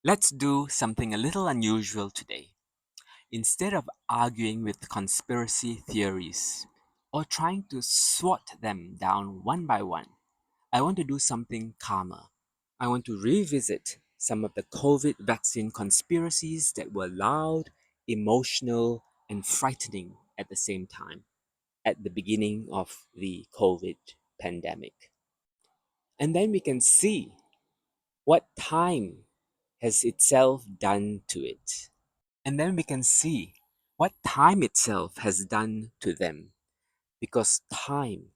Let's do something a little unusual today. Instead of arguing with conspiracy theories or trying to swat them down one by one, I want to do something calmer. I want to revisit some of the COVID vaccine conspiracies that were loud, emotional, and frightening at the same time at the beginning of the COVID pandemic. And then we can see what time has itself done to it. And then we can see what time itself has done to them. Because time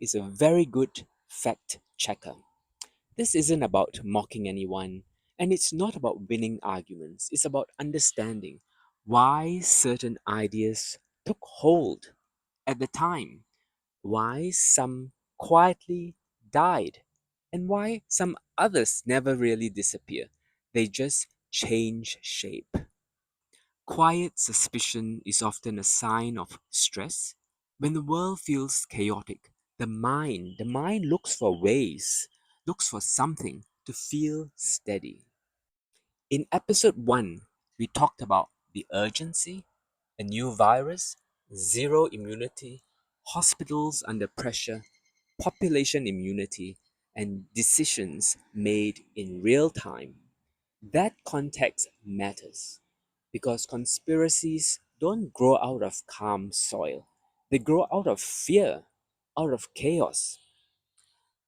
is a very good fact checker. This isn't about mocking anyone, and it's not about winning arguments. It's about understanding why certain ideas took hold at the time, why some quietly died, and why some others never really disappear. They just change shape. Quiet suspicion is often a sign of stress. When the world feels chaotic, the mind looks for ways, looks for something to feel steady. In episode 1, we talked about the urgency, a new virus, zero immunity, hospitals under pressure, population immunity, and decisions made in real time. That context matters because conspiracies don't grow out of calm soil. They grow out of fear, out of chaos.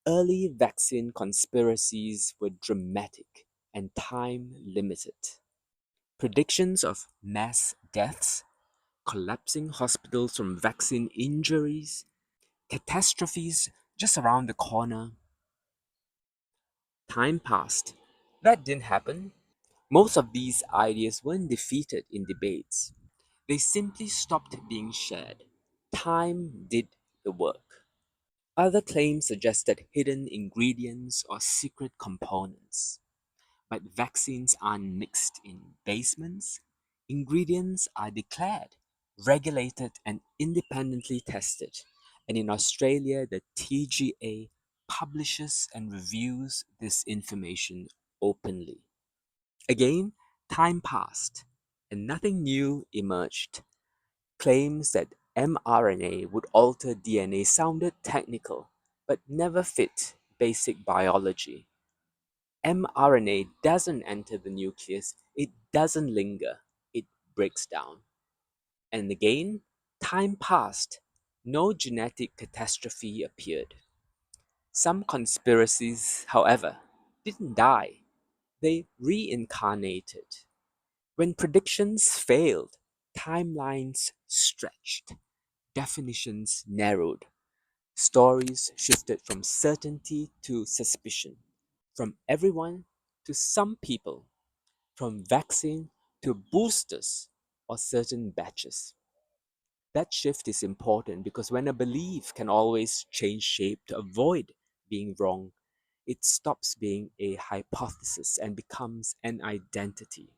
Early vaccine conspiracies were dramatic and time limited. Predictions of mass deaths, collapsing hospitals from vaccine injuries, catastrophes just around the corner. Time passed. That didn't happen. Most of these ideas weren't defeated in debates. They simply stopped being shared. Time did the work. Other claims suggested hidden ingredients or secret components. But vaccines aren't mixed in basements. Ingredients are declared, regulated, and independently tested. And in Australia, the TGA publishes and reviews this information openly. Again, time passed, and nothing new emerged. Claims that mRNA would alter DNA sounded technical, but never fit basic biology. mRNA doesn't enter the nucleus, it doesn't linger, it breaks down. And again, time passed. No genetic catastrophe appeared. Some conspiracies, however, didn't die, they reincarnated. When predictions failed, timelines stretched, definitions narrowed, stories shifted from certainty to suspicion, from everyone to some people, from vaccine to boosters or certain batches. That shift is important because when a belief can always change shape to avoid being wrong, it stops being a hypothesis and becomes an identity.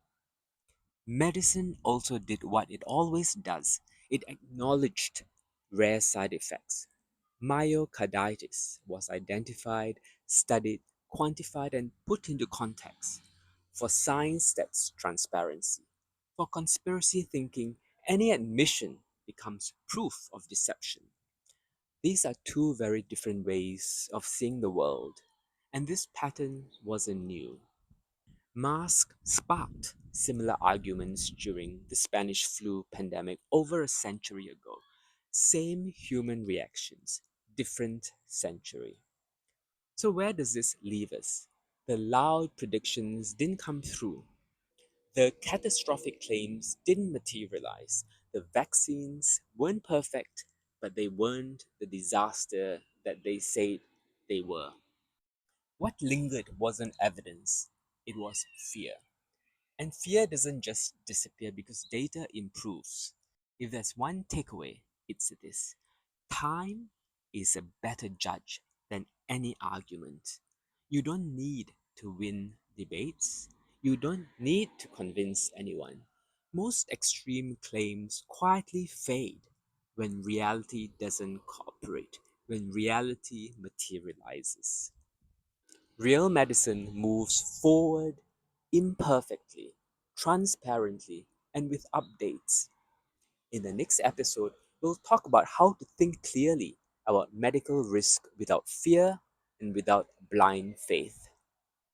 Medicine also did what it always does. It acknowledged rare side effects. Myocarditis was identified, studied, quantified, and put into context. For science, that's transparency. For conspiracy thinking, any admission becomes proof of deception. These are two very different ways of seeing the world, and this pattern wasn't new. Masks sparked similar arguments during the Spanish flu pandemic over a century ago. Same human reactions, different century. So, where does this leave us? The loud predictions didn't come through. The catastrophic claims didn't materialize. The vaccines weren't perfect, but they weren't the disaster that they said they were. What lingered wasn't evidence, it was fear. And fear doesn't just disappear because data improves. If there's one takeaway, it's this: time is a better judge than any argument. You don't need to win debates, you don't need to convince anyone. Most extreme claims quietly fade when reality doesn't cooperate, when reality materializes. Real medicine moves forward imperfectly, transparently, and with updates. In the next episode, we'll talk about how to think clearly about medical risk without fear and without blind faith.